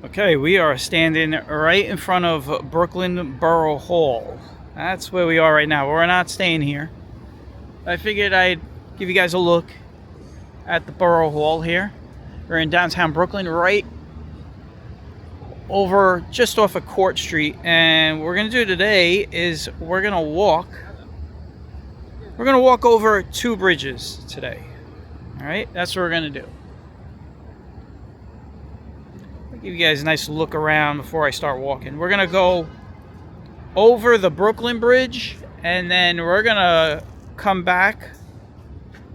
Okay, we are standing right in front of Brooklyn Borough Hall. That's where we are right now. We're not staying here. I figured I'd give you guys a look at the Borough Hall here. We're in downtown Brooklyn, right over just off of Court Street. And what we're gonna do today is we're gonna walk over 2 bridges today. All right, that's what we're gonna do. I'll give you guys a nice look around before I start walking. We're gonna go over the Brooklyn Bridge, and then we're gonna come back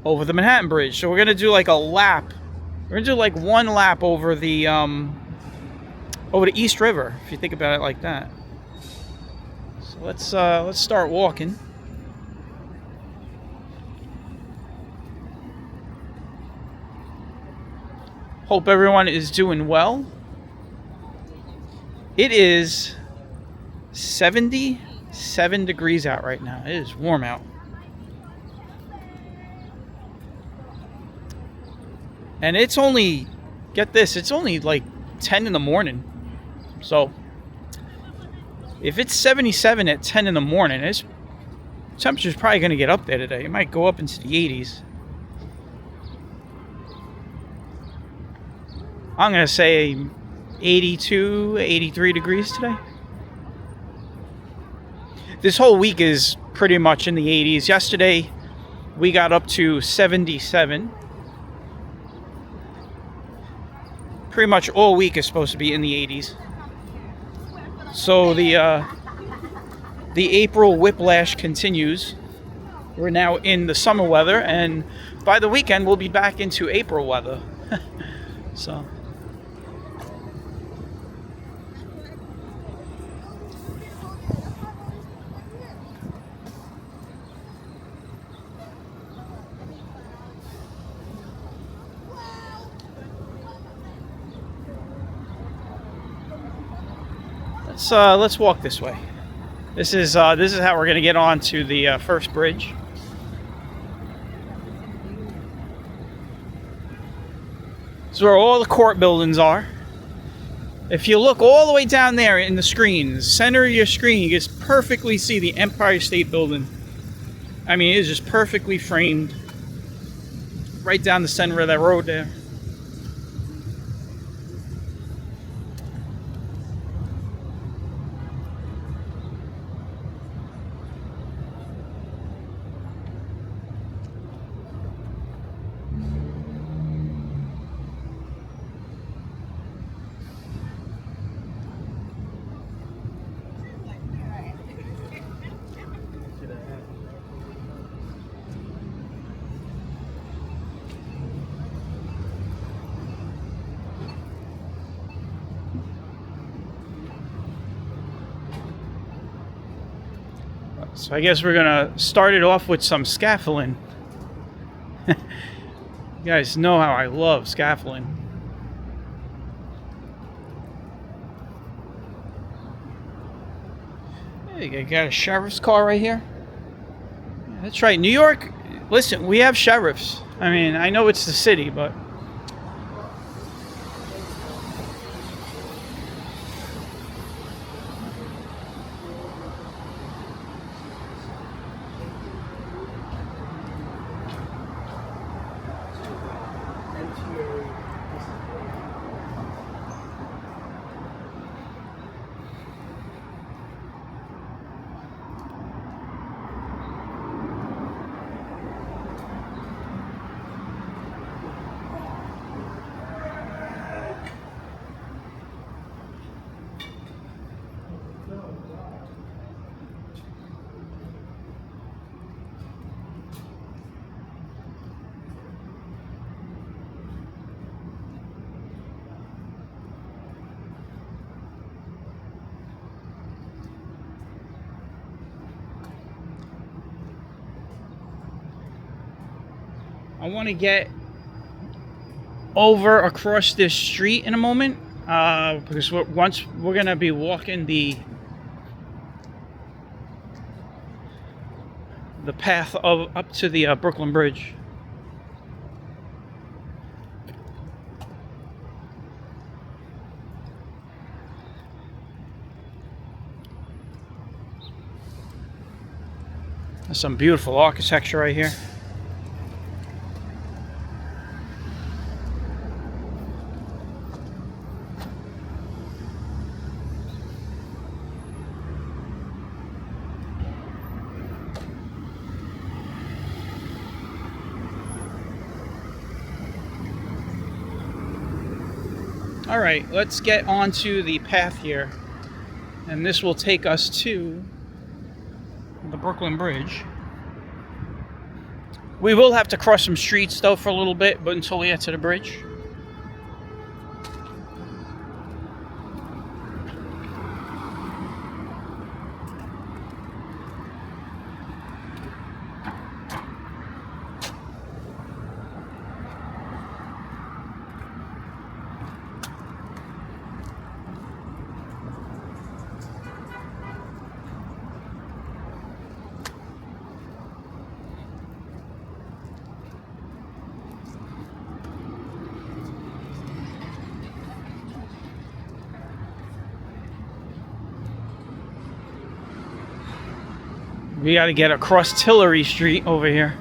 over the Manhattan Bridge. So we're gonna do like a lap. We're gonna do like one lap over the East River, if you think about it like that. So let's start walking. Hope everyone is doing well. It is 77 degrees out right now. It is warm out. And it's only, get this, it's only like 10 in the morning. So if it's 77 at 10 in the morning, temperature's probably going to get up there today. It might go up into the 80s. I'm going to say 82, 83 degrees today. This whole week is pretty much in the 80s. Yesterday, we got up to 77. Pretty much all week is supposed to be in the 80s. So the April whiplash continues. We're now in the summer weather, and by the weekend, we'll be back into April weather. So... let's walk this way. This is how we're going to get on to the first bridge. This is where all the court buildings are. If you look all the way down there in the screen, the center of your screen, you can perfectly see the Empire State Building. I mean, it is just perfectly framed right down the center of that road there. So I guess we're gonna start it off with some scaffolding. You guys know how I love scaffolding. Hey, you got a sheriff's car right here. Yeah, that's right, New York. Listen, we have sheriffs. I mean, I know it's the city, but I want to get over across this street in a moment because once we're going to be walking the path up to the Brooklyn Bridge. There's some beautiful architecture right here. All right, let's get onto the path here, and this will take us to the Brooklyn Bridge. We will have to cross some streets though for a little bit, but until we get to the bridge. We got to get across Tillery Street over here.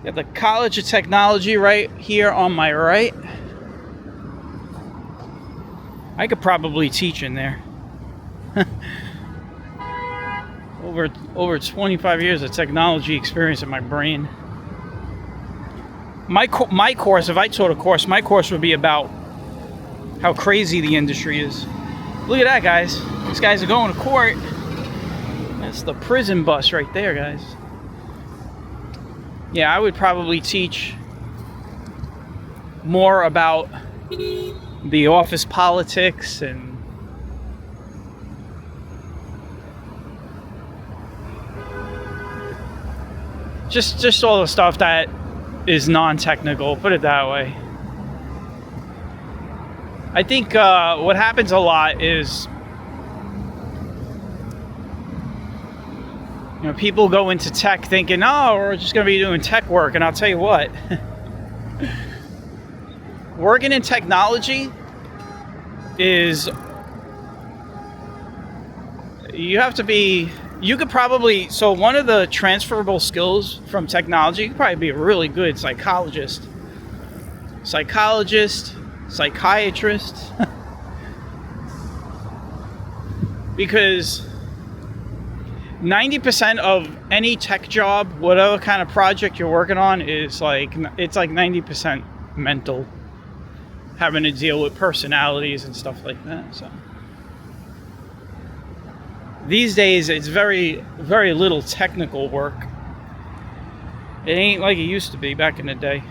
Got the College of Technology right here on my right. I could probably teach in there. over 25 years of technology experience in my brain. My course, if I taught a course, my course would be about how crazy the industry is. Look at that, guys. These guys are going to court. That's the prison bus right there, guys. Yeah, I would probably teach more about the office politics and just all the stuff that is non-technical, put it that way. I think what happens a lot is, you know, people go into tech thinking, oh, we're just going to be doing tech work. And I'll tell you what, working in technology is, you have to be, you could probably, so one of the transferable skills from technology, you could probably be a really good psychologist, psychiatrist, because 90% of any tech job, whatever kind of project you're working on, is like, it's like 90% mental, having to deal with personalities and stuff like that. So these days it's very, very little technical work. It ain't like it used to be back in the day.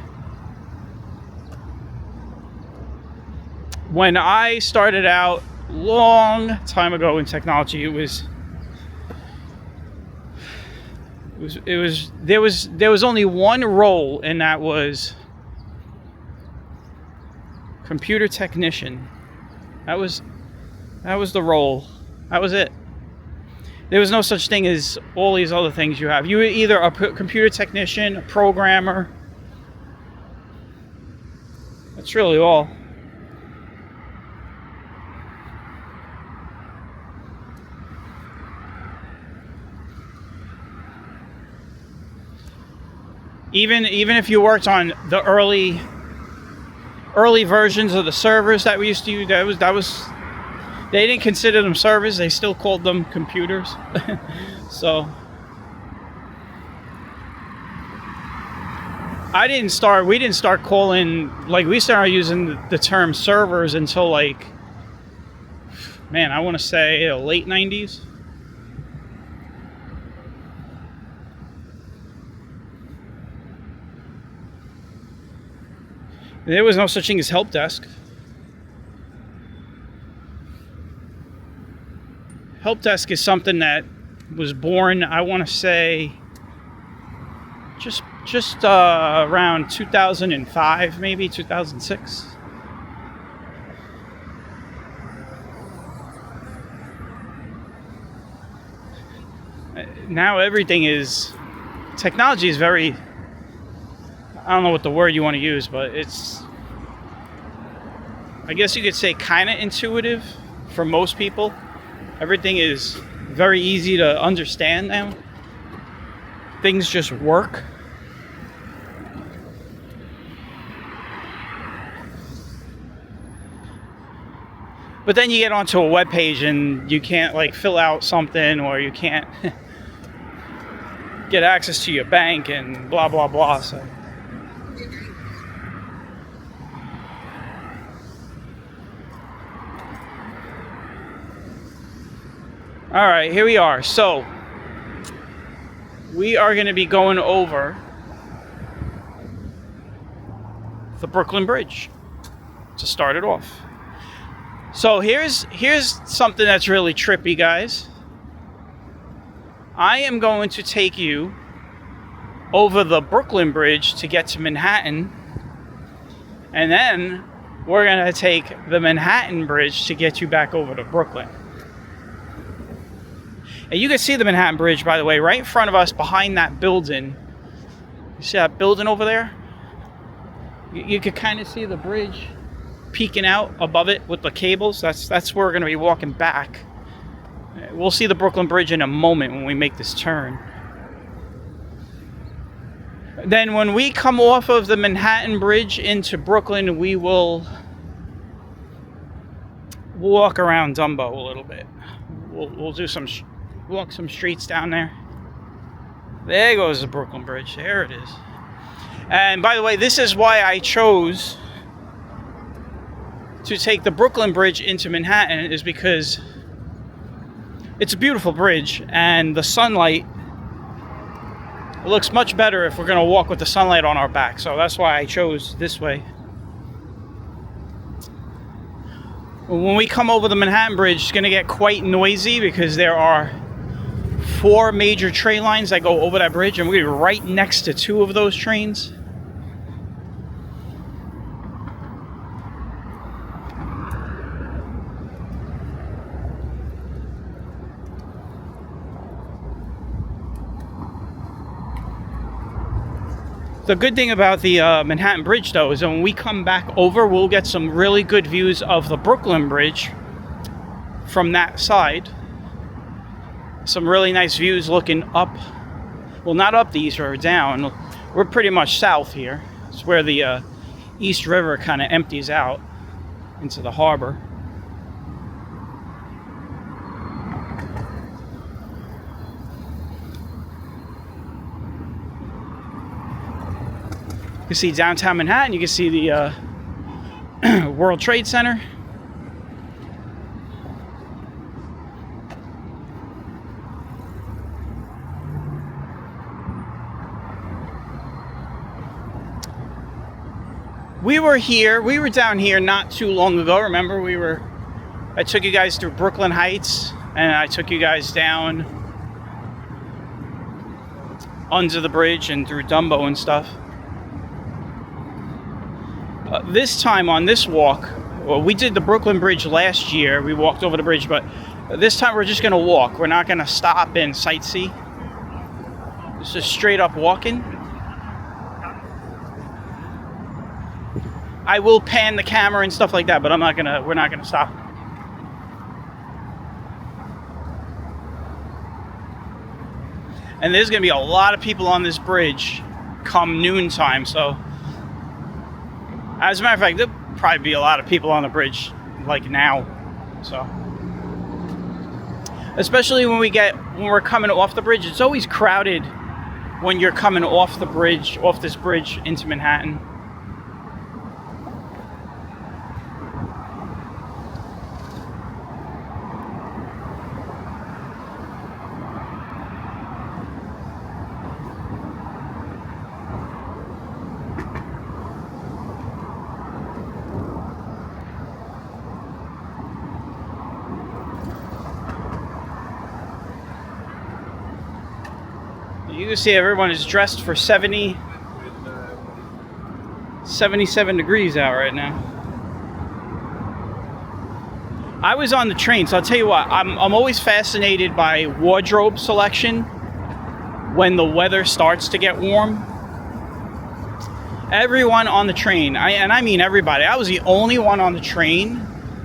When I started out long time ago in technology, there was only one role, and that was computer technician. That was the role. That was it. There was no such thing as all these other things you have. You were either a computer technician, a programmer. That's really all. Even if you worked on the early versions of the servers that we used to use, that was they didn't consider them servers, they still called them computers. So we didn't start calling, like, we started using the term servers until, like, man, I want to say the late 90s. There was no such thing as help desk. Help desk is something that was born, I want to say, just around 2005, maybe 2006. Now everything is, technology is very, I don't know what the word you want to use, but it's, I guess you could say, kind of intuitive for most people. Everything is very easy to understand now. Things just work. But then you get onto a web page and you can't like fill out something, or you can't get access to your bank and blah blah blah. So all right, here we are. So we are going to be going over the Brooklyn Bridge to start it off. So here's something that's really trippy, guys. I am going to take you over the Brooklyn Bridge to get to Manhattan, and then we're going to take the Manhattan Bridge to get you back over to Brooklyn. And you can see the Manhattan Bridge, by the way, right in front of us behind that building. You see that building over there? You could kind of see the bridge peeking out above it with the cables. That's where we're going to be walking back. We'll see the Brooklyn Bridge in a moment when we make this turn. Then when we come off of the Manhattan Bridge into Brooklyn, we will walk around Dumbo a little bit. We'll do walk some streets down there. There goes the Brooklyn Bridge. There it is. And by the way, this is why I chose to take the Brooklyn Bridge into Manhattan, is because it's a beautiful bridge and the sunlight, it looks much better if we're going to walk with the sunlight on our back. So that's why I chose this way. When we come over the Manhattan Bridge, it's going to get quite noisy because there are 4 major train lines that go over that bridge, and we're right next to 2 of those trains. The good thing about the Manhattan Bridge, though, is that when we come back over, we'll get some really good views of the Brooklyn Bridge from that side. Some really nice views looking up. Well, not up these, or down. We're pretty much south here. It's where the East River kind of empties out into the harbor. You can see downtown Manhattan. You can see the World Trade Center. We were down here not too long ago. Remember, I took you guys through Brooklyn Heights, and I took you guys down under the bridge and through Dumbo and stuff. This time on this walk, well, we did the Brooklyn Bridge last year. We walked over the bridge, but this time we're just going to walk. We're not going to stop and sightsee. It's just straight up walking. I will pan the camera and stuff like that, but we're not gonna stop. And there's gonna be a lot of people on this bridge come noontime, so as a matter of fact, there'll probably be a lot of people on the bridge like now. So especially when we're coming off the bridge, it's always crowded when you're coming off this bridge into Manhattan. You can see everyone is dressed for 77 degrees out right now. I was on the train, so I'll tell you what, I'm always fascinated by wardrobe selection when the weather starts to get warm. Everyone on the train, and I mean everybody, I was the only one on the train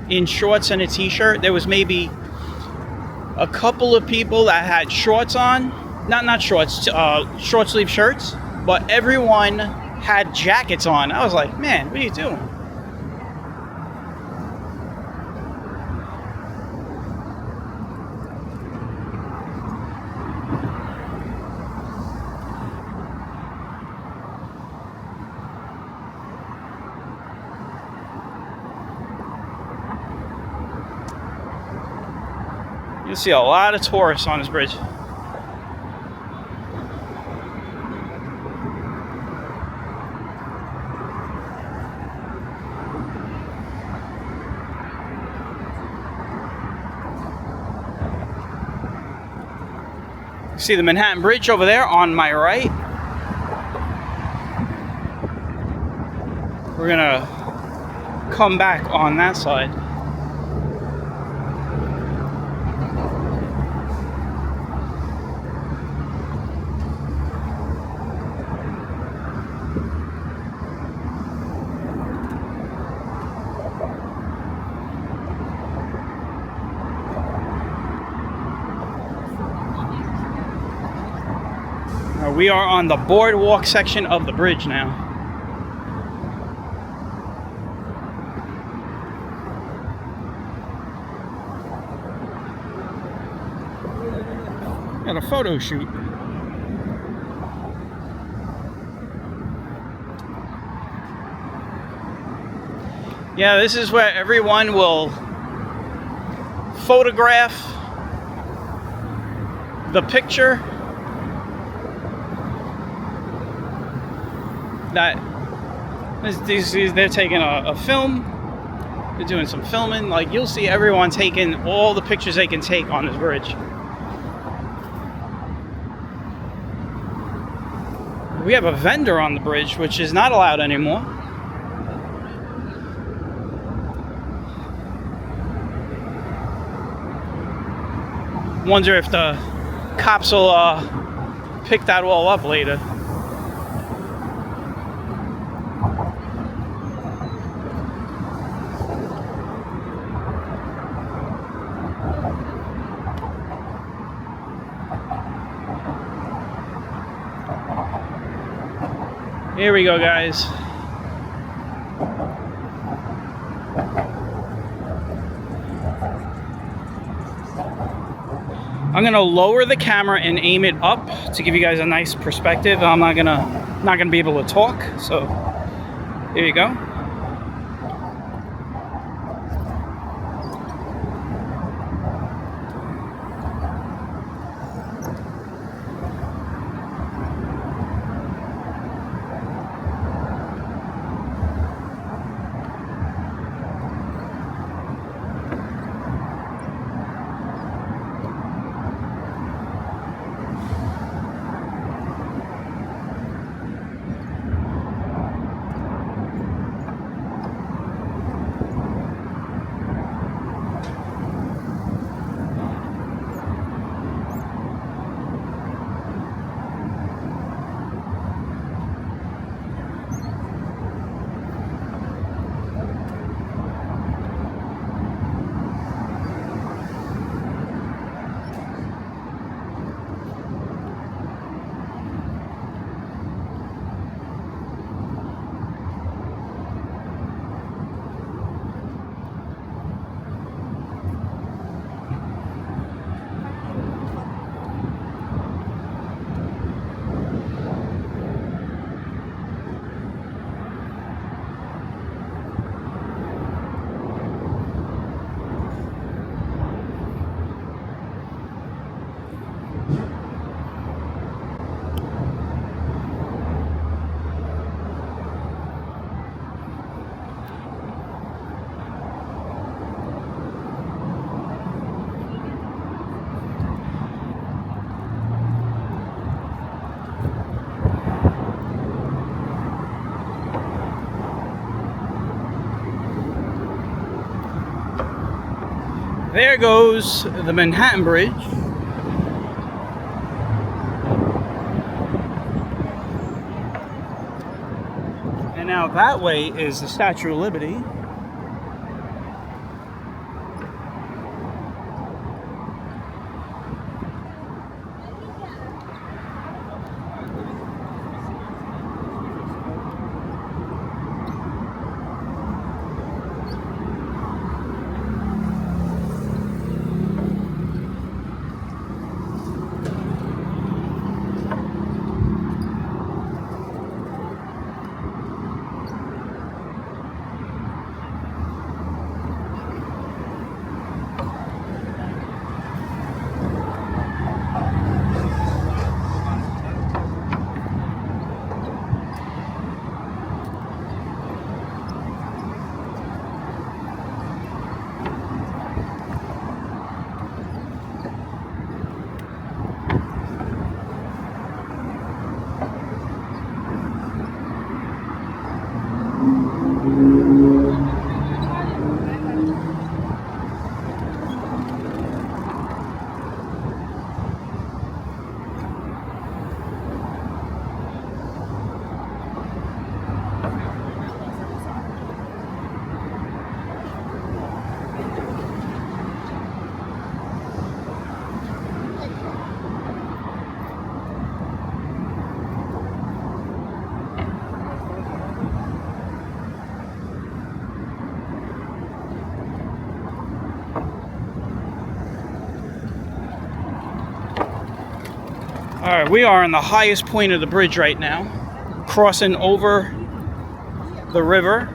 in shorts and a t-shirt. There was maybe a couple of people that had shorts on, not shorts, short sleeve shirts, but everyone had jackets on. I was like, man, what are you doing? You'll see a lot of tourists on this bridge. See the Manhattan Bridge over there on my right. We're gonna come back on that side. We are on the boardwalk section of the bridge now. Got a photo shoot. Yeah, this is where everyone will photograph the picture that they're taking a film. They're doing some filming. Like, you'll see everyone taking all the pictures they can take on this bridge. We have a vendor on the bridge, which is not allowed anymore. Wonder if the cops will pick that all up later. Here we go, guys. I'm gonna lower the camera and aim it up to give you guys a nice perspective. I'm not gonna be able to talk, so here you go. There goes the Manhattan Bridge. And now that way is the Statue of Liberty. Alright, we are on the highest point of the bridge right now, crossing over the river.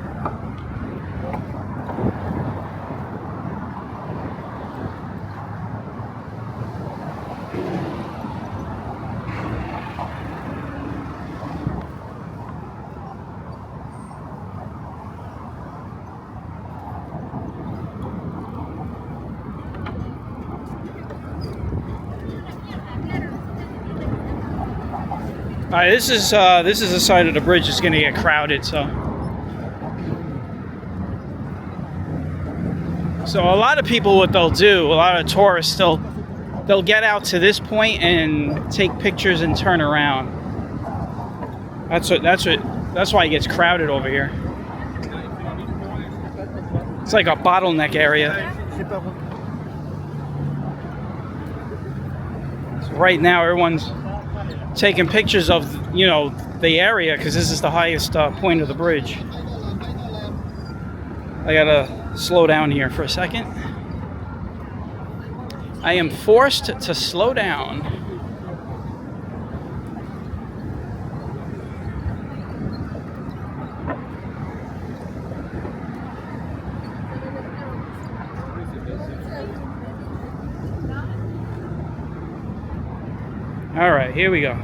All right, this is the side of the bridge that's going to get crowded. So a lot of people, what they'll do, a lot of tourists, they'll get out to this point and take pictures and turn around. That's why it gets crowded over here. It's like a bottleneck area. So right now, everyone's taking pictures of, you know, the area because this is the highest point of the bridge. I gotta slow down here for a second. I am forced to slow down. All right, here we go.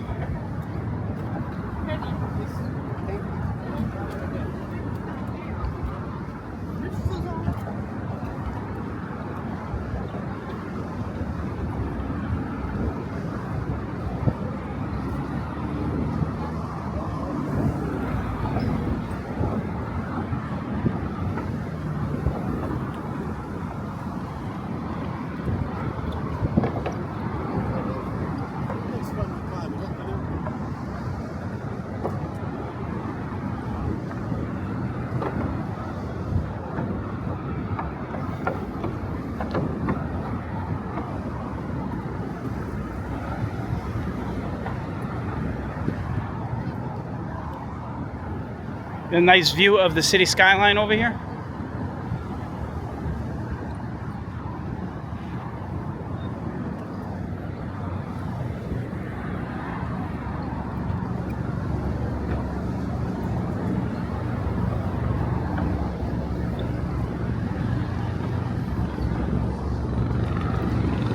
A nice view of the city skyline over here.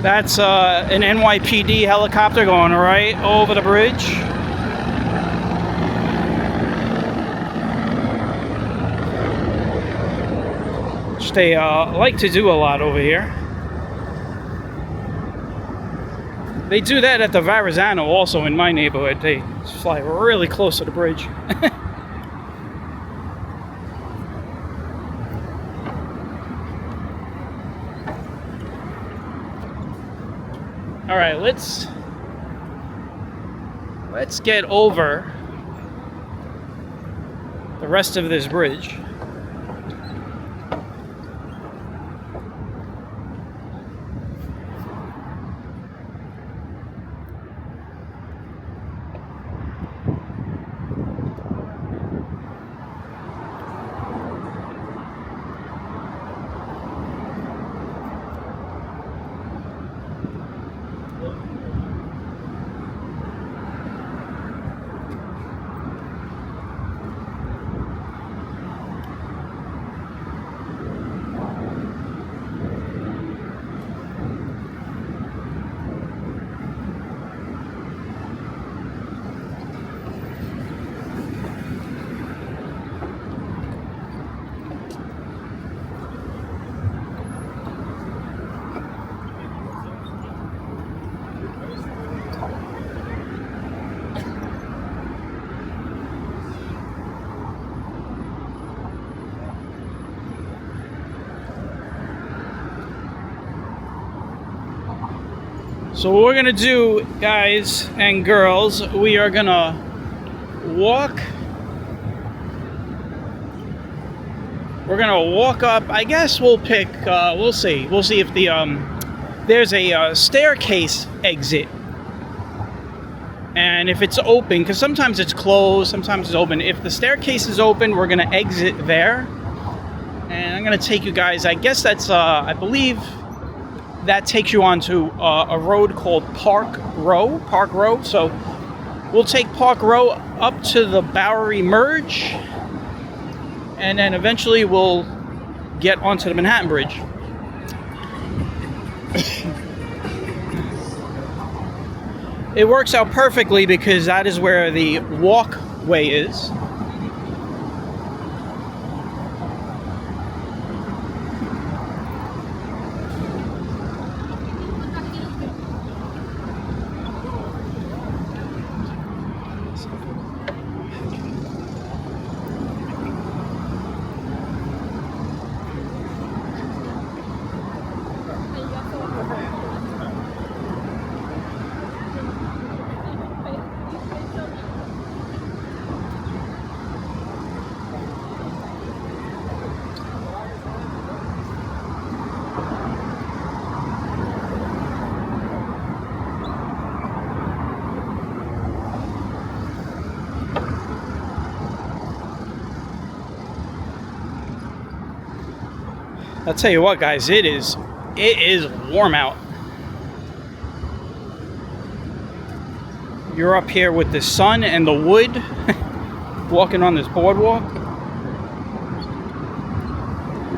That's an NYPD helicopter going right over the bridge. They like to do a lot over here. They do that at the Verrazano also in my neighborhood. They fly really close to the bridge. All right, let's get over the rest of this bridge. So what we're gonna do, guys and girls, we are gonna walk. We're gonna walk up. I guess we'll pick. We'll see. We'll see if the there's a staircase exit, and if it's open, because sometimes it's closed, sometimes it's open. If the staircase is open, we're gonna exit there, and I'm gonna take you guys. I guess that's I believe that takes you onto a road called Park Row. So we'll take Park Row up to the Bowery Merge, and then eventually we'll get onto the Manhattan Bridge. It works out perfectly because that is where the walkway is. I'll tell you what, guys, it is warm out. You're up here with the sun and the wood, walking on this boardwalk.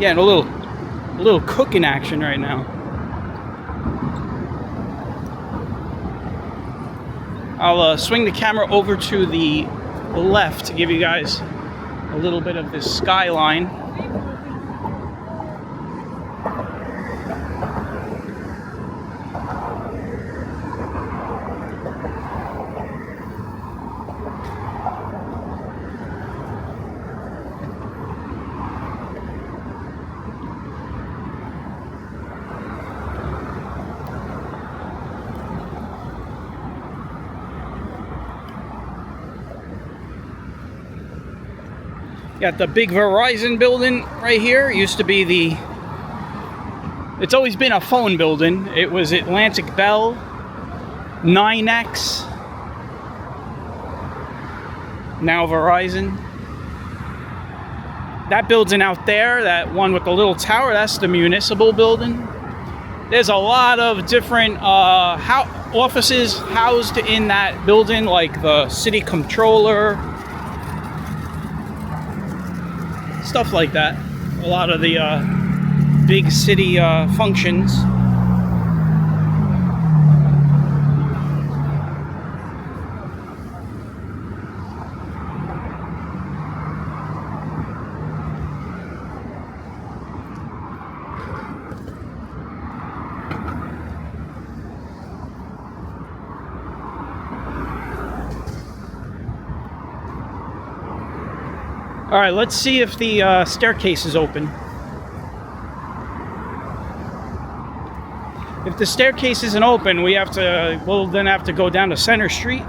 Getting a little cooking action right now. I'll swing the camera over to the left to give you guys a little bit of this skyline. Got the big Verizon building right here. It used to be it's always been a phone building. It was Atlantic Bell, 9X, now Verizon. That building out there, that one with the little tower, that's the municipal building. There's a lot of different offices housed in that building, like the city controller, stuff like that. A lot of the big city functions. All right, let's see if the staircase is open. If the staircase isn't open, we'll then have to go down to Center Street.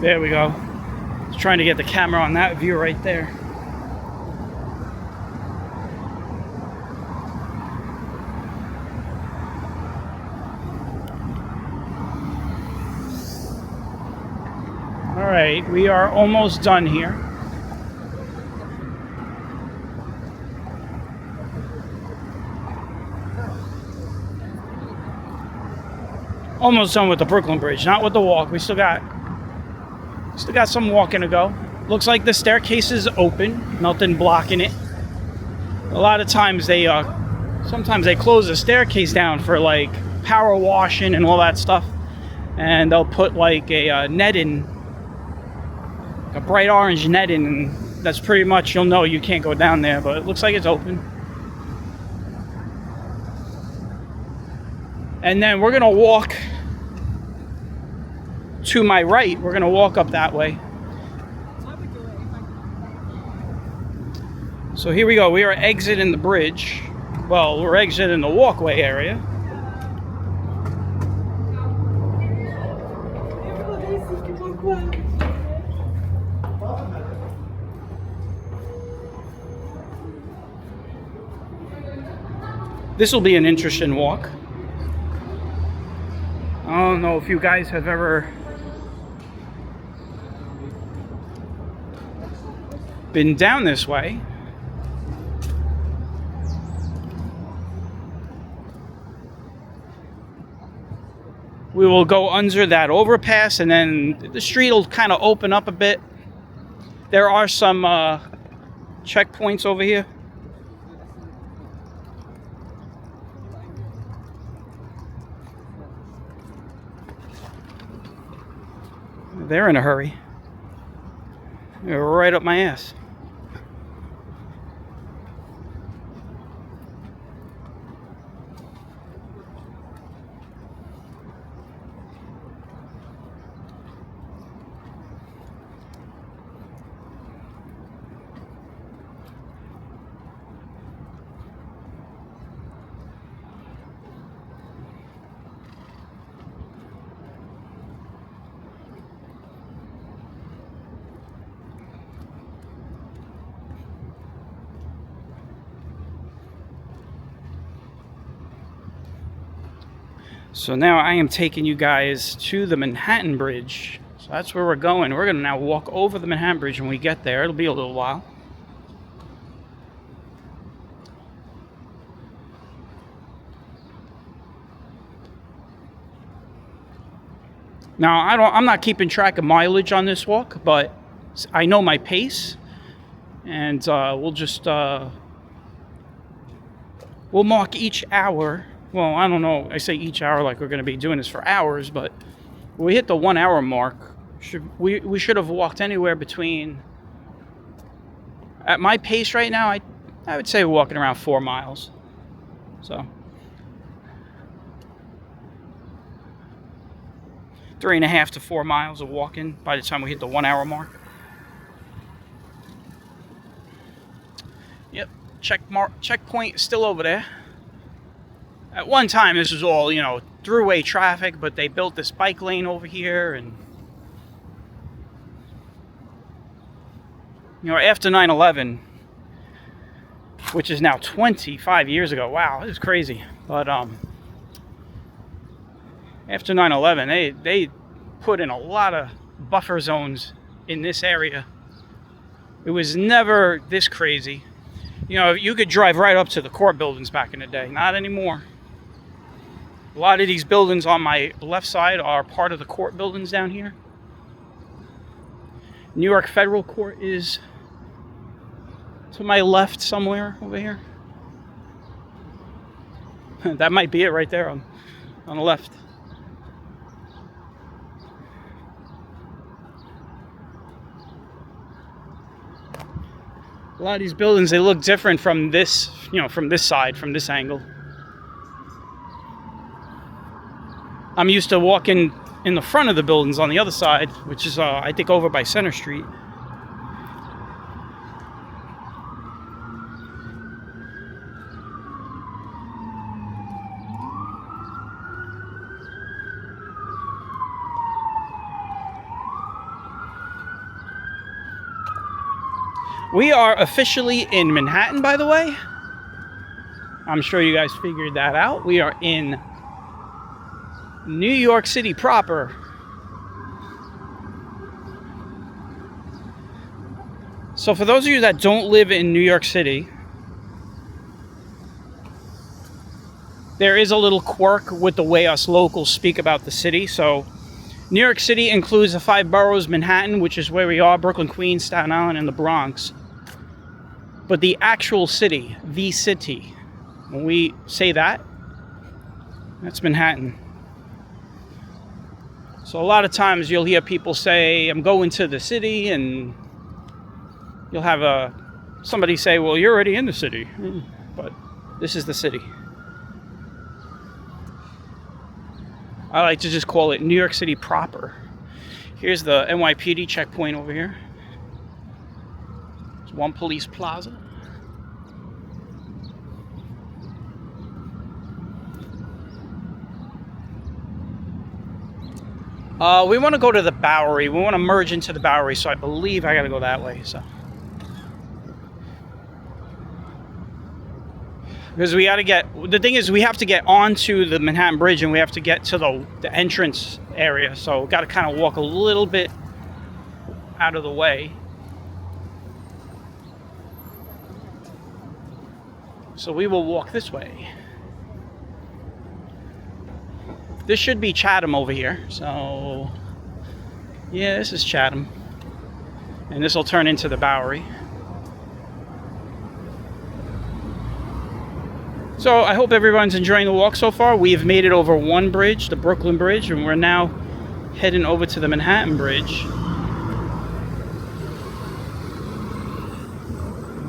There we go. Just trying to get the camera on that view right there. All right, we are almost done here. Almost done with the Brooklyn Bridge, not with the walk. We still got some walking to go. Looks like the staircase is open, nothing blocking it. A lot of times sometimes they close the staircase down for like power washing and all that stuff, and they'll put like a net in, a bright orange net in, and that's pretty much, you'll know you can't go down there. But it looks like it's open. And then we're gonna walk to my right. We're gonna walk up that way. So here we go. We are exiting the bridge. Well, we're exiting the walkway area. This will be an interesting walk. I don't know if you guys have ever been down this way. We will go under that overpass, and then the street will kind of open up a bit. There are some checkpoints over here. They're in a hurry. They're right up my ass. So now I am taking you guys to the Manhattan Bridge. So that's where we're going. We're going to now walk over the Manhattan Bridge when we get there. It'll be a little while. Now, I'm not keeping track of mileage on this walk, but I know my pace. And we'll just we'll mark each hour. Well, I don't know. I say each hour like we're going to be doing this for hours, but when we hit the 1 hour mark, we should have walked anywhere between, at my pace right now, I would say walking around 4 miles. So 3.5 to 4 miles of walking by the time we hit the 1 hour mark. Yep, checkpoint is still over there. At one time, this was all, throughway traffic, but they built this bike lane over here, and, after 9/11, which is now 25 years ago. Wow, this is crazy. But after 9/11, they put in a lot of buffer zones in this area. It was never this crazy. You could drive right up to the court buildings back in the day. Not anymore. A lot of these buildings on my left side are part of the court buildings down here. New York Federal Court is to my left somewhere over here. That might be it right there on the left. A lot of these buildings, they look different from this, from this side, from this angle. I'm used to walking in the front of the buildings on the other side, which is, I think, over by Center Street. We are officially in Manhattan, by the way. I'm sure you guys figured that out. We are in New York City proper. So for those of you that don't live in New York City, there is a little quirk with the way us locals speak about the city. So New York City includes the 5 boroughs, Manhattan, which is where we are, Brooklyn, Queens, Staten Island, and the Bronx. But the actual city, the city, when we say that, that's Manhattan. So a lot of times you'll hear people say, I'm going to the city, and you'll have somebody say, well, you're already in the city. But this is the city. I like to just call it New York City proper. Here's the NYPD checkpoint over here. There's one police plaza. We want to go to the Bowery. We want to merge into the Bowery, so I believe I got to go that way. So, because we got to get, the thing is, we have to get onto the Manhattan Bridge, and we have to get to the entrance area. So we got to kind of walk a little bit out of the way. So we will walk this way. This should be Chatham over here. So, yeah, this is Chatham. And this will turn into the Bowery. So I hope everyone's enjoying the walk so far. We have made it over one bridge, the Brooklyn Bridge, and we're now heading over to the Manhattan Bridge.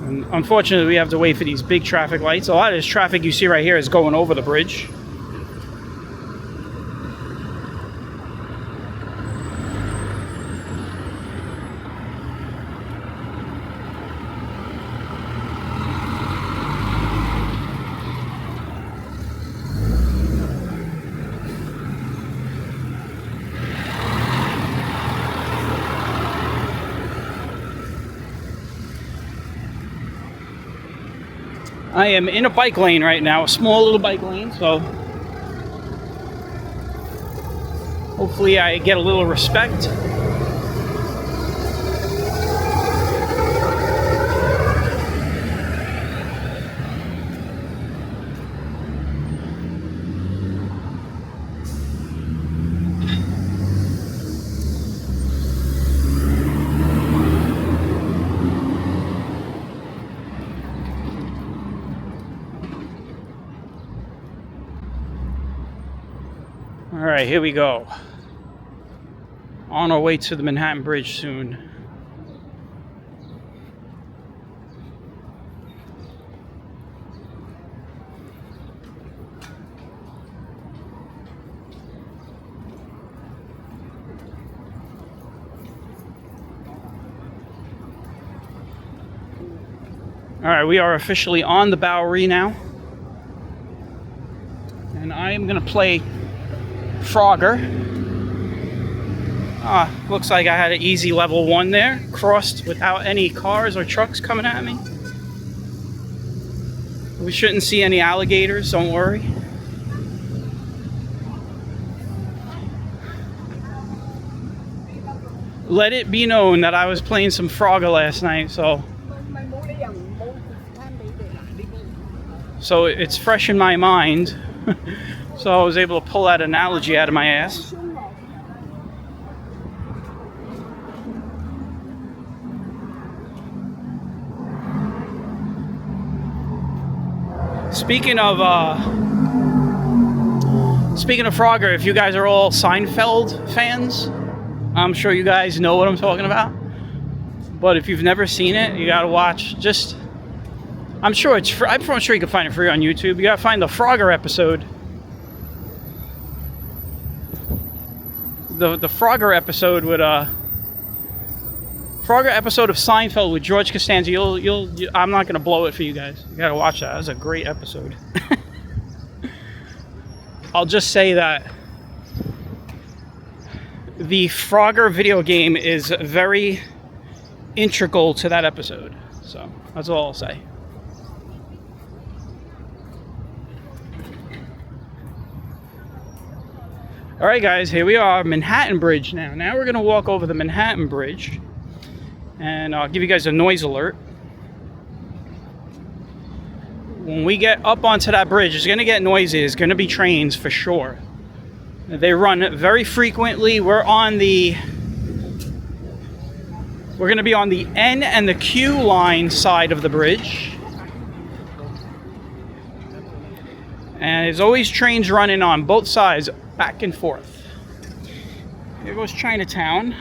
And unfortunately, we have to wait for these big traffic lights. A lot of this traffic you see right here is going over the bridge. I am in a bike lane right now, a small little bike lane, so hopefully I get a little respect. All right, here we go. On our way to the Manhattan Bridge soon. All right, we are officially on the Bowery now. And I am going to play Frogger. Looks like I had an easy level 1 there. Crossed without any cars or trucks coming at me. We shouldn't see any alligators, don't worry. Let it be known that I was playing some Frogger last night, so it's fresh in my mind. So I was able to pull that analogy out of my ass. Speaking of Frogger, if you guys are all Seinfeld fans, I'm sure you guys know what I'm talking about. But if you've never seen it, you gotta watch. I'm sure it's free. I'm sure you can find it free on YouTube. You gotta find the Frogger episode. The Frogger episode with Frogger episode of Seinfeld with George Costanza. I'm not gonna blow it for you guys. You gotta watch that. That was a great episode. I'll just say that the Frogger video game is very integral to that episode. So that's all I'll say. All right, guys, here we are, Manhattan Bridge now. Now we're going to walk over the Manhattan Bridge, and I'll give you guys a noise alert. when we get up onto that bridge, it's going to get noisy. There's going to be trains for sure. They run very frequently. We're going to be on the N and the Q line side of the bridge. And there's always trains running on both sides, back and forth. Here goes Chinatown.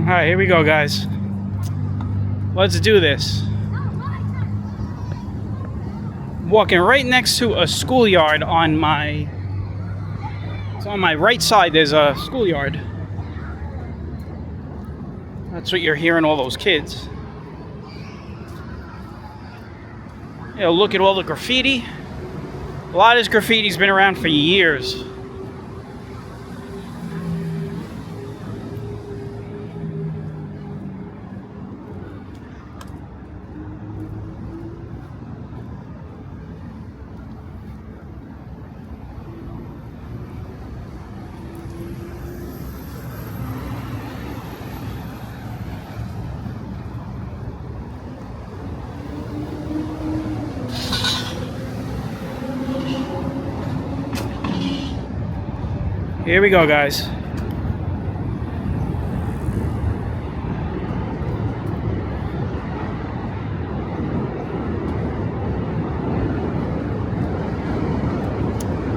All right, here we go, guys. Let's do this. Walking right next to a schoolyard on my... It's on my right side, there's a schoolyard. That's what you're hearing, all those kids. You know, look at all the graffiti. A lot of this graffiti's been around for years. Here we go, guys.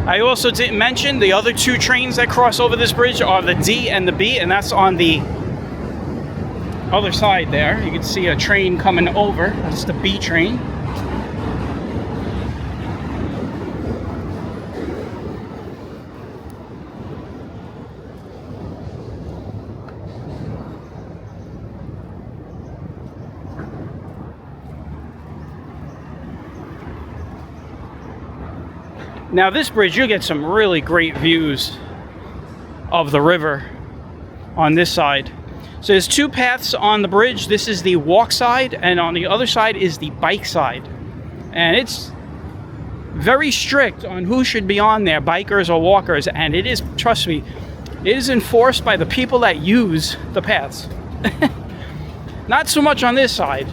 I also didn't mention the other two trains that cross over this bridge are the D and the B, and that's on the other side there. You can see a train coming over. That's the B train. Now this bridge, you'll get some really great views of the river on this side. So there's two paths on the bridge. This is the walk side, and on the other side is the bike side. And it's very strict on who should be on there, bikers or walkers. And it is, trust me, it is enforced by the people that use the paths. Not so much on this side.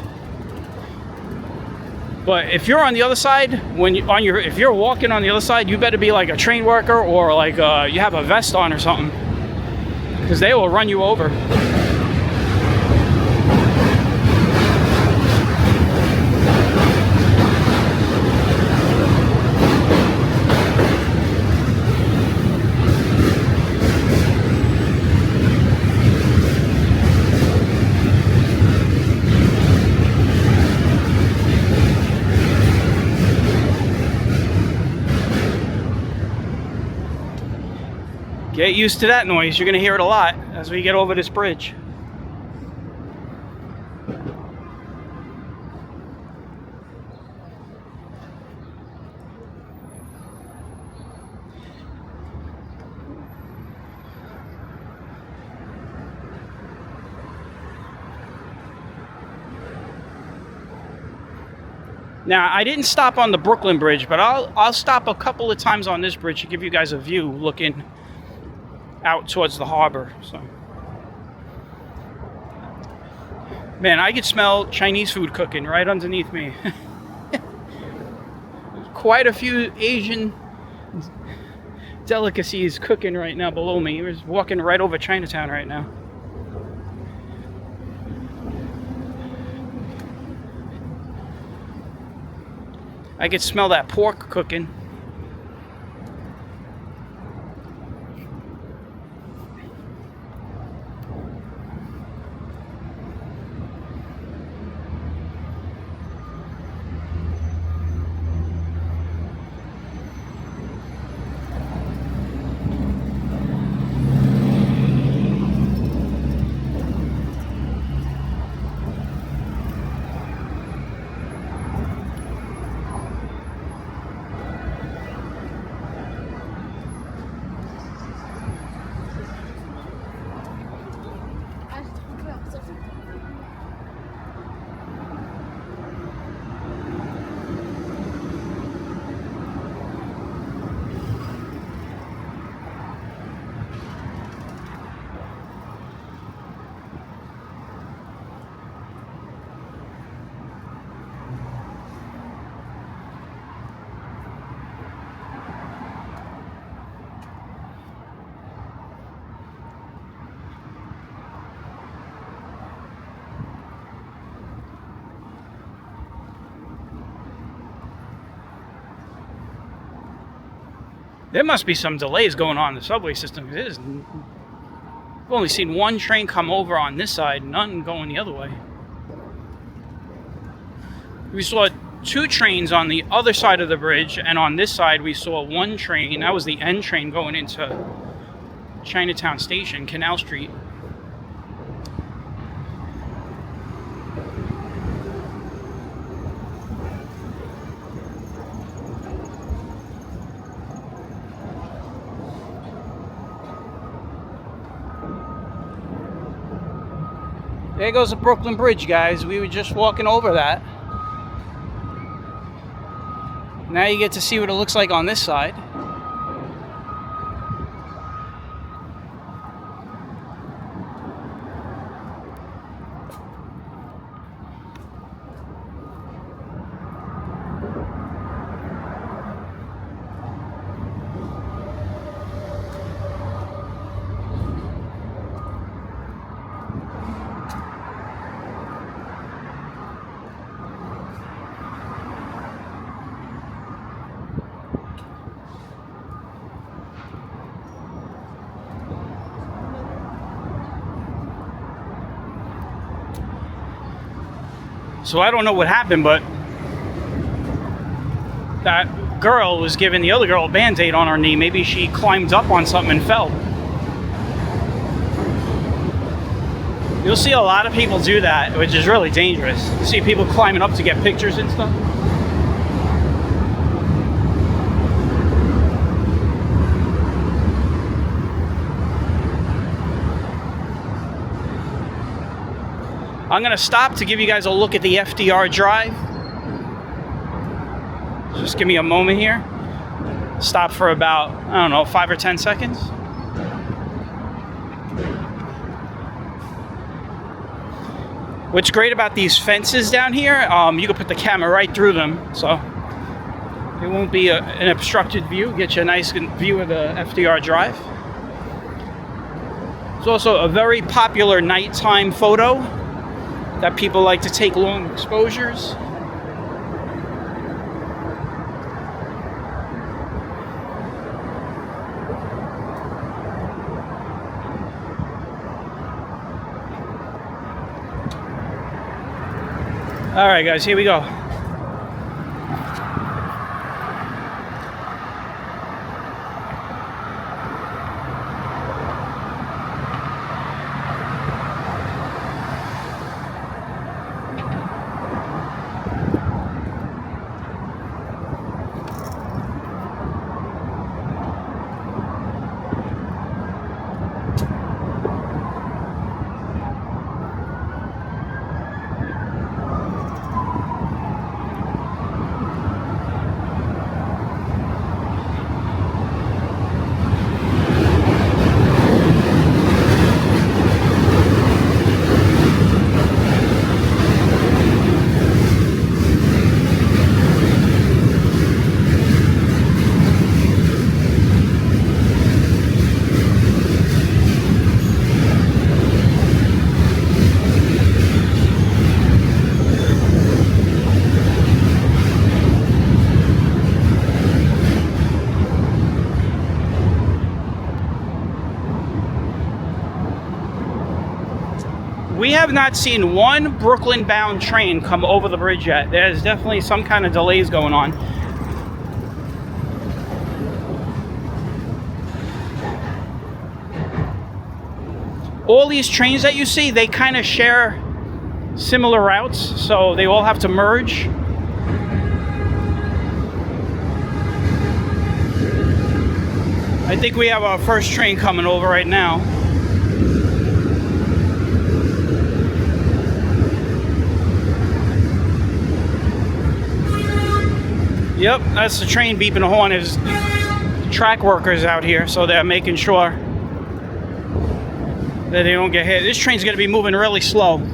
But if you're on the other side, if you're walking on the other side, you better be like a train worker or like you have a vest on or something, because they will run you over. Get used to that noise. You're going to hear it a lot as we get over this bridge. Now, I didn't stop on the Brooklyn Bridge, but I'll stop a couple of times on this bridge to give you guys a view looking out towards the harbor. So, man, I could smell Chinese food cooking right underneath me. Quite a few Asian delicacies cooking right now below me. We're just walking right over Chinatown right now. I could smell that pork cooking. There must be some delays going on in the subway system. I've only seen one train come over on this side, none going the other way. We saw 2 trains on the other side of the bridge, and on this side we saw 1 train. That was the N train going into Chinatown Station, Canal Street. There goes the Brooklyn Bridge, guys. We were just walking over that. Now you get to see what it looks like on this side. So I don't know what happened, but that girl was giving the other girl a band-aid on her knee. Maybe she climbed up on something and fell. You'll see a lot of people do that, which is really dangerous. You see people climbing up to get pictures and stuff. I'm going to stop to give you guys a look at the FDR Drive. Just give me a moment here. Stop for about, I don't know, 5 or 10 seconds. What's great about these fences down here, you can put the camera right through them, so it won't be an obstructed view. Get you a nice view of the FDR Drive. It's also a very popular nighttime photo that people like to take long exposures. All right, guys, here we go. We have not seen one Brooklyn-bound train come over the bridge yet. There's definitely some kind of delays going on. All these trains that you see, they kind of share similar routes, so they all have to merge. I think we have our first train coming over right now. Yep, that's the train beeping the horn. There's track workers out here, so they're making sure that they don't get hit. This train's going to be moving really slow.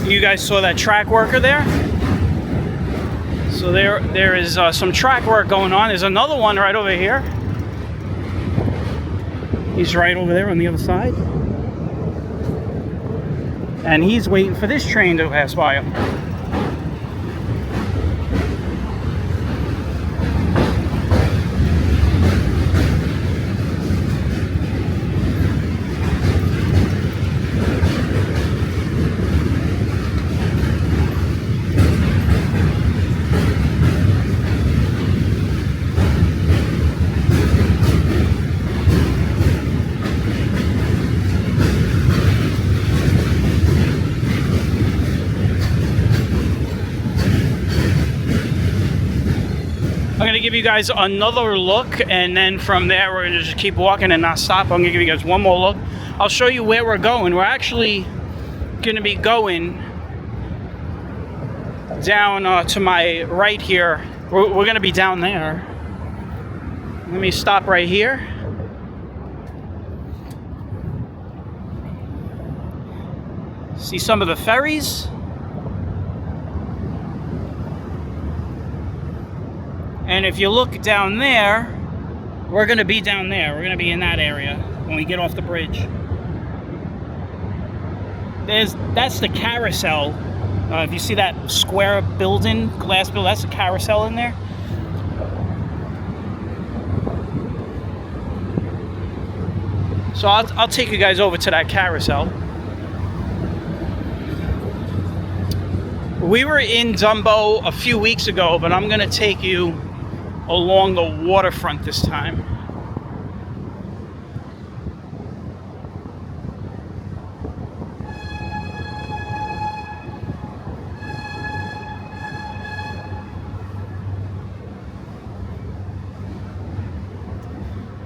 You guys saw that track worker there? So there is some track work going on. There's another one right over here. He's right over there on the other side. And he's waiting for this train to pass by him. I'm going to give you guys another look, and then from there we're going to just keep walking and not stop. I'm going to give you guys one more look. I'll show you where we're going. We're actually going to be going down to my right here. We're going to be down there. Let me stop right here. See some of the ferries. And if you look down there, we're going to be down there. We're going to be in that area when we get off the bridge. That's the carousel. If you see that square building, glass building, that's a carousel in there. So I'll take you guys over to that carousel. We were in Dumbo a few weeks ago, but I'm going to take you along the waterfront this time.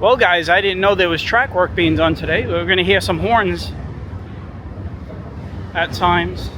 Well, guys, I didn't know there was track work being done today. We're going to hear some horns at times.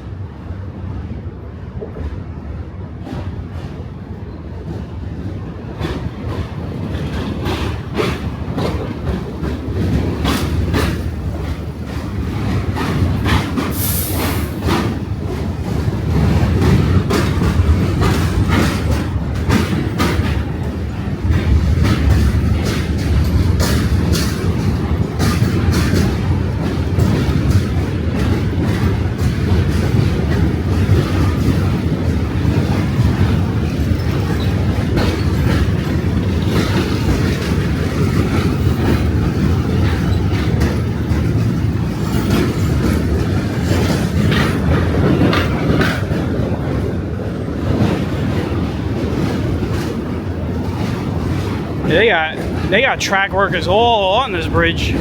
They got track workers all on this bridge.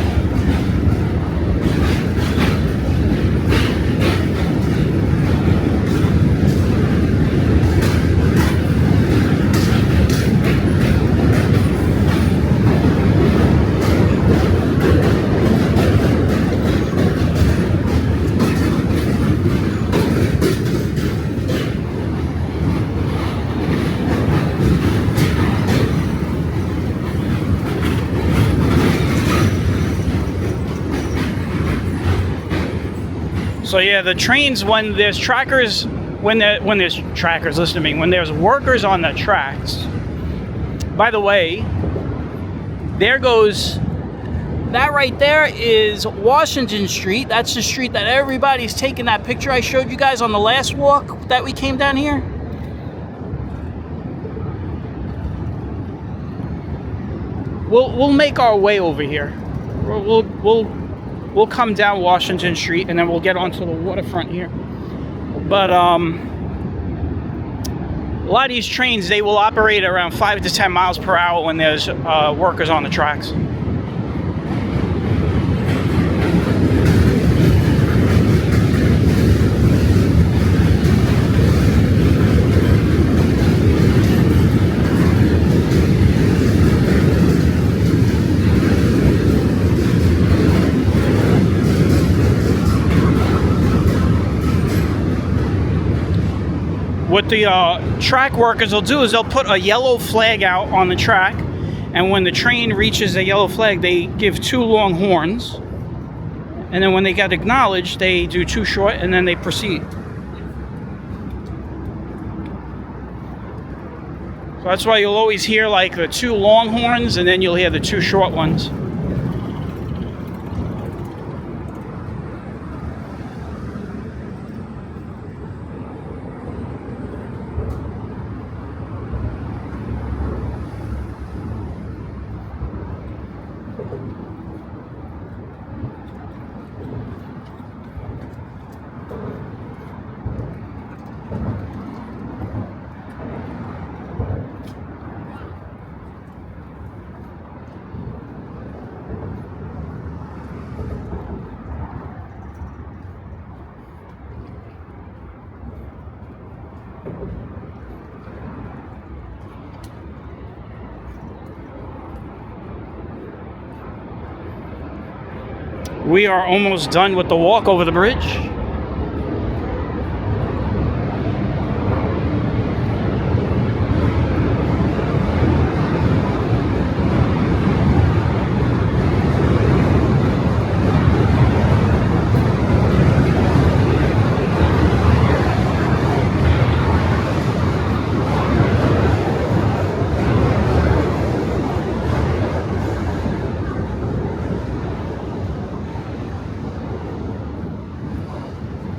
So yeah, the trains, when there's trackers, when there's trackers, listen to me, when there's workers on the tracks. By the way, there goes, that right there is Washington Street. That's the street that everybody's taking that picture I showed you guys on the last walk that we came down here. We'll make our way over here. We'll come down Washington Street and then we'll get onto the waterfront here. But a lot of these trains, they will operate around 5 to 10 miles per hour when there's workers on the tracks. What the track workers will do is they'll put a yellow flag out on the track, and when the train reaches the yellow flag, they give 2 long horns, and then when they get acknowledged, they do 2 short, and then they proceed. So that's why you'll always hear like the two long horns, and then you'll hear the two short ones. We are almost done with the walk over the bridge.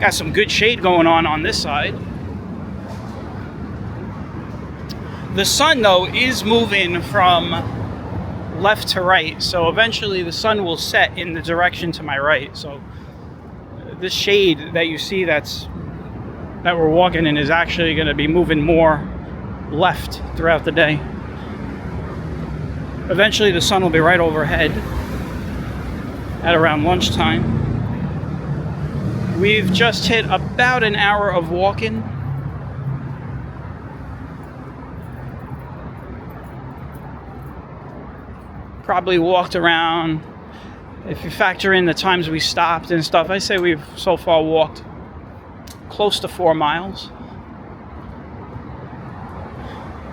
Got some good shade going on this side. The sun, though, is moving from left to right, so eventually the sun will set in the direction to my right. So this shade that you see that we're walking in is actually going to be moving more left throughout the day. Eventually the sun will be right overhead at around lunchtime. We've just hit about an hour of walking. Probably walked around, if you factor in the times we stopped and stuff, I say we've so far walked close to 4 miles.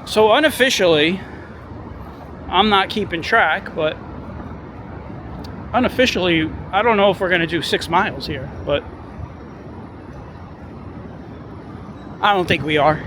So unofficially, I'm not keeping track, but unofficially, I don't know if we're going to do 6 miles here, but I don't think we are.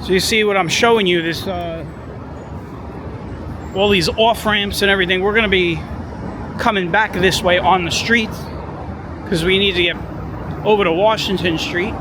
So you see what I'm showing you, this all these off ramps and everything. We're going to be coming back this way on the street because we need to get over to Washington Street.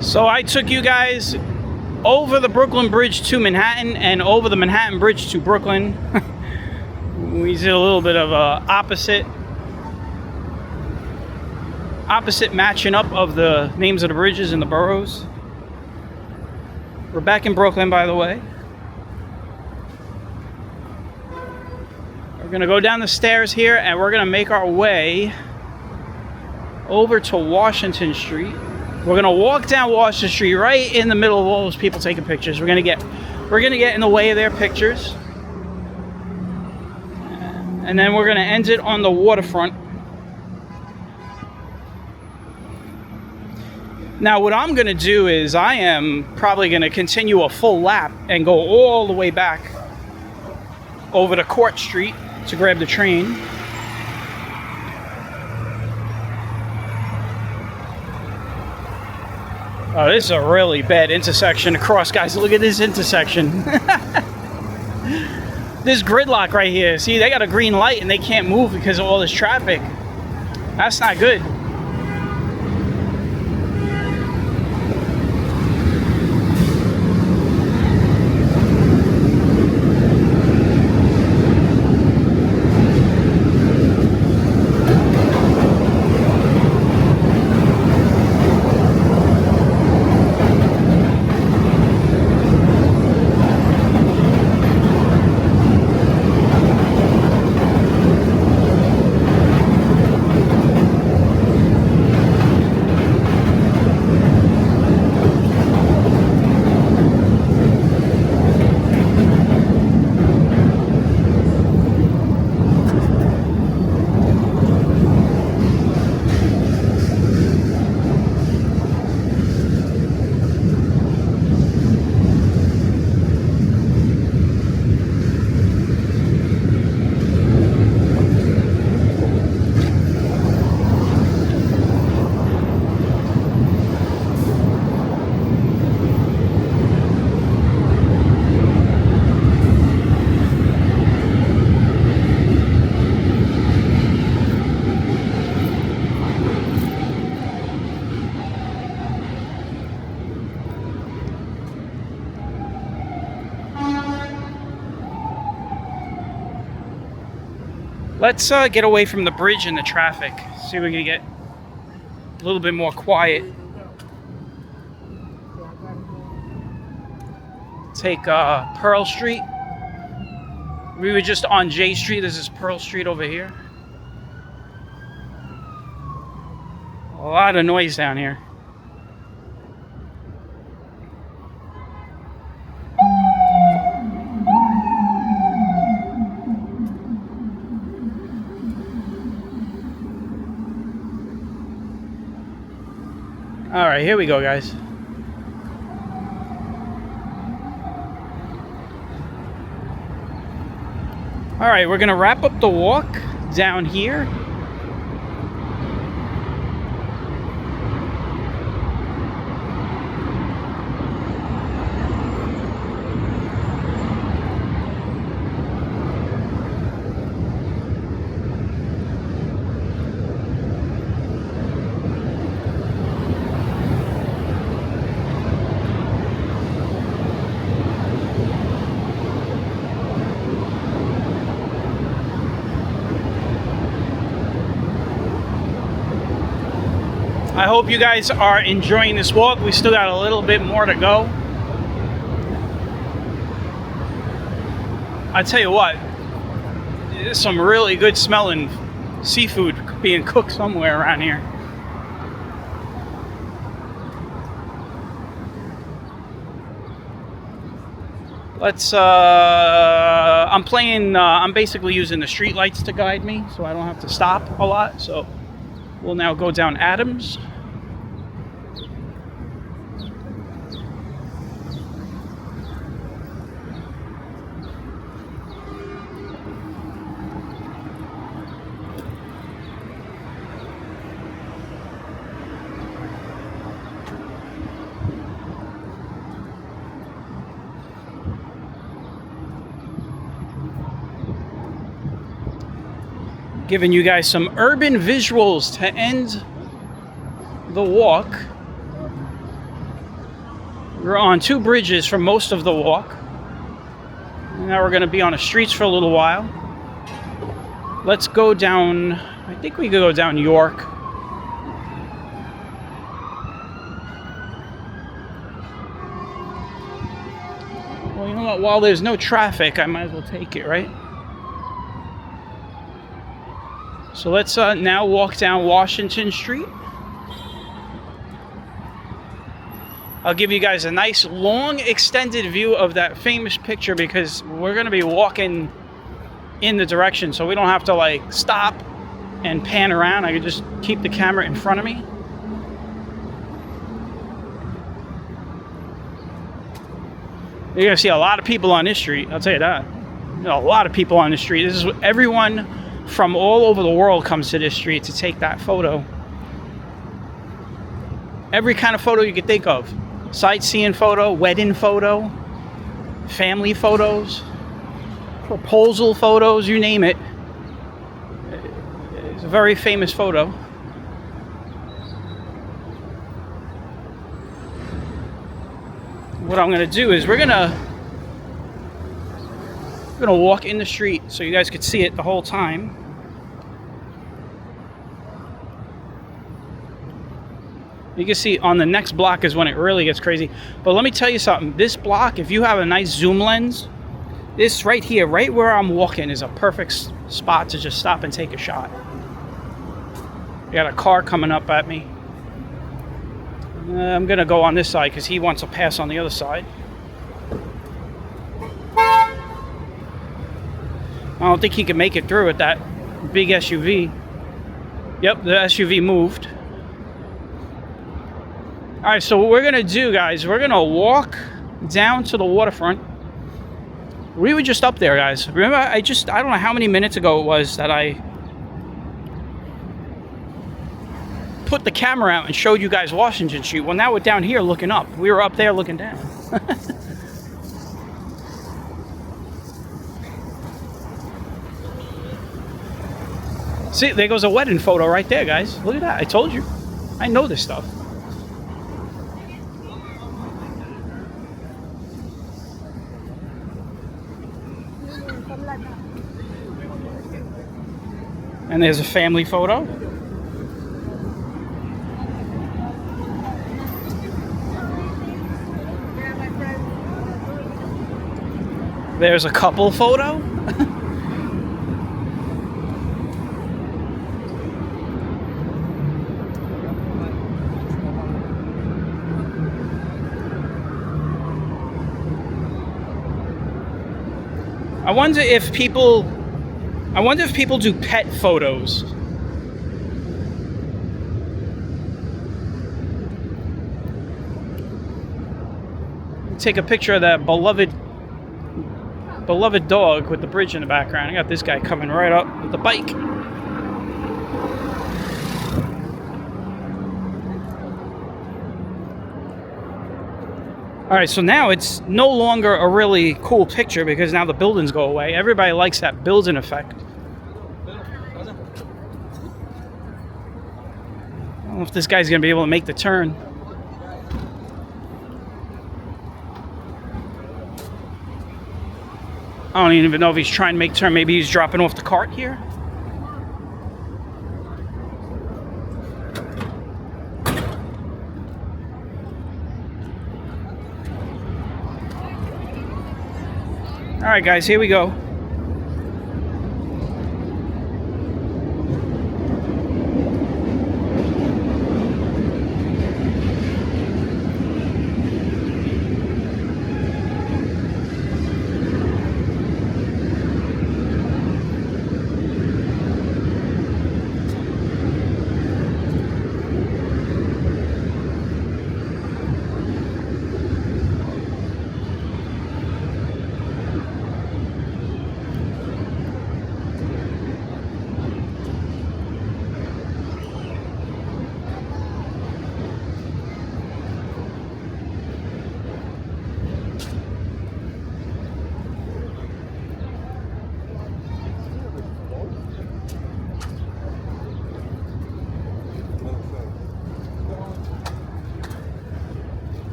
So I took you guys over the Brooklyn Bridge to Manhattan and over the Manhattan Bridge to Brooklyn. We did a little bit of opposite matching up of the names of the bridges in the boroughs. We're back in Brooklyn, by the way. We're gonna go down the stairs here and we're gonna make our way over to Washington Street. We're gonna walk down Washington Street right in the middle of all those people taking pictures. We're gonna get in the way of their pictures. And then we're gonna end it on the waterfront. Now what I'm gonna do is I am probably gonna continue a full lap and go all the way back over to Court Street to grab the train. Oh, this is a really bad intersection to cross, guys. Look at this intersection. This gridlock right here. See, they got a green light and they can't move because of all this traffic. That's not good. Let's get away from the bridge and the traffic. See if we can get a little bit more quiet. Take Pearl Street. We were just on J Street. This is Pearl Street over here. A lot of noise down here. All right, here we go, guys. All right, we're gonna wrap up the walk down here. I hope you guys are enjoying this walk. We still got a little bit more to go. I tell you what, there's some really good smelling seafood being cooked somewhere around here. I'm basically using the street lights to guide me, so I don't have to stop a lot. So we'll now go down Adams. Giving you guys some urban visuals to end the walk. We're on 2 bridges for most of the walk. Now we're going to be on the streets for a little while. Let's go down, I think we could go down York. Well, you know what? While there's no traffic, I might as well take it, right? So let's now walk down Washington Street. I'll give you guys a nice, long, extended view of that famous picture because we're going to be walking in the direction, so we don't have to like stop and pan around. I can just keep the camera in front of me. You're going to see a lot of people on this street, I'll tell you that. A lot of people on this street. This is everyone from all over the world comes to this street to take that photo. Every kind of photo you could think of. Sightseeing photo, wedding photo, family photos, proposal photos, you name it. It's a very famous photo. What I'm going to do is we're going to walk in the street so you guys could see it the whole time. You can see on the next block is when it really gets crazy. But let me tell you something. This block, if you have a nice zoom lens, this right here, right where I'm walking, is a perfect spot to just stop and take a shot. I got a car coming up at me. I'm going to go on this side because he wants to pass on the other side. I don't think he can make it through with that big SUV. Yep, the SUV moved. Alright, so what we're going to do, guys, we're going to walk down to the waterfront. We were just up there, guys. Remember, I don't know how many minutes ago it was that I put the camera out and showed you guys Washington Street. Well, now we're down here looking up. We were up there looking down. See, there goes a wedding photo right there, guys. Look at that. I told you. I know this stuff. And there's a family photo. There's a couple photo. I wonder if people do pet photos. Take a picture of that beloved dog with the bridge in the background. I got this guy coming right up with the bike. All right, so now it's no longer a really cool picture because now the buildings go away. Everybody likes that building effect. I don't know if this guy's going to be able to make the turn. I don't even know if he's trying to make a turn. Maybe he's dropping off the cart here. All right, guys, here we go.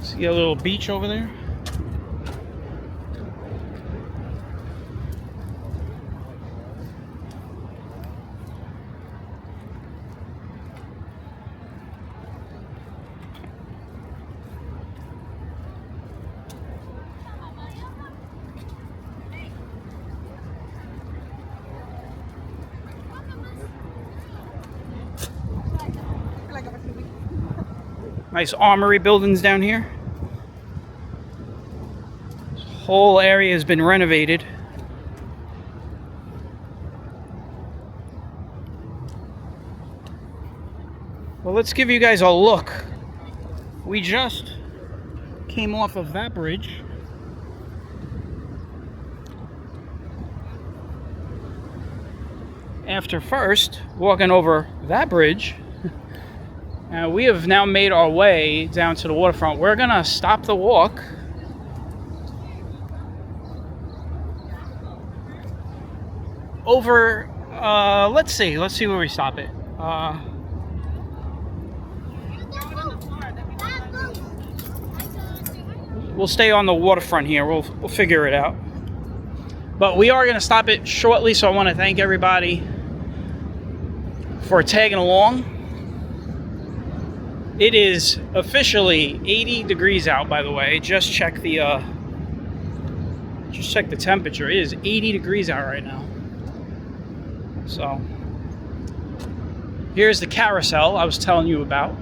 See a little beach over there? Nice armory buildings down here. This whole area has been renovated. Well, let's give you guys a look. We just came off of that bridge. After first walking over that bridge, we have now made our way down to the waterfront. We're gonna stop the walk over, let's see where we stop it. We'll stay on the waterfront here. We'll figure it out. But we are going to stop it shortly, so I want to thank everybody for tagging along. It is officially 80 degrees out, by the way. Just check the temperature. It is 80 degrees out right now. So here's the carousel I was telling you about.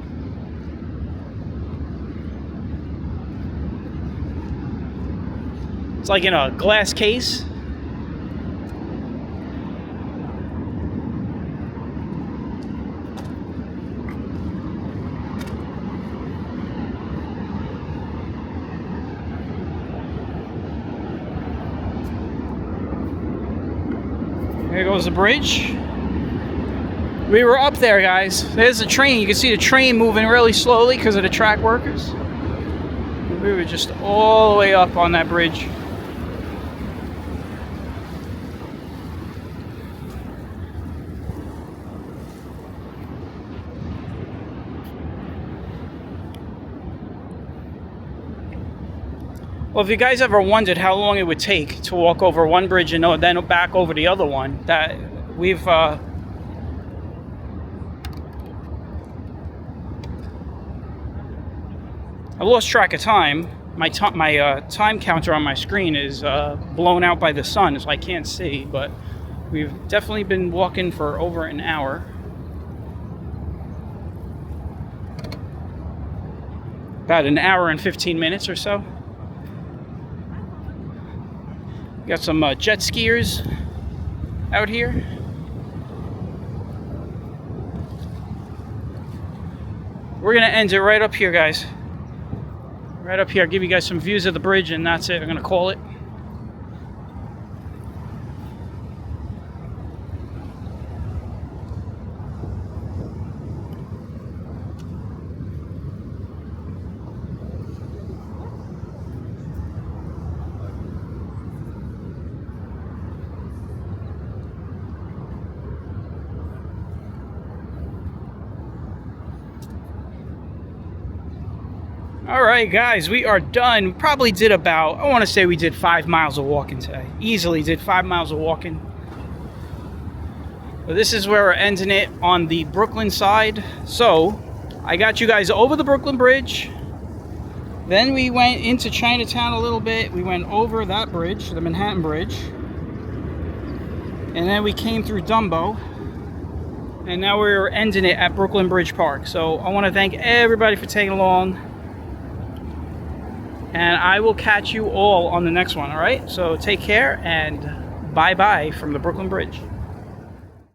It's like in a glass case. There goes the bridge. We were up there, guys. There's the train. You can see the train moving really slowly because of the track workers. We were just all the way up on that bridge. Well, if you guys ever wondered how long it would take to walk over one bridge and then back over the other one, that we've I lost track of time. My time counter on my screen is blown out by the sun, so I can't see. But we've definitely been walking for over an hour. About an hour and 15 minutes or so. Got some jet skiers out here. We're gonna end it right up here, guys. Right up here. I'll give you guys some views of the bridge, and that's it. I'm gonna call it. All right, guys, we are done. We probably did about, I want to say we did 5 miles of walking today. Easily did 5 miles of walking. But this is where we're ending it on the Brooklyn side. So I got you guys over the Brooklyn Bridge. Then we went into Chinatown a little bit. We went over that bridge, the Manhattan Bridge. And then we came through Dumbo. And now we're ending it at Brooklyn Bridge Park. So I want to thank everybody for tagging along. And I will catch you all on the next one, all right? So take care and bye-bye from the Brooklyn Bridge.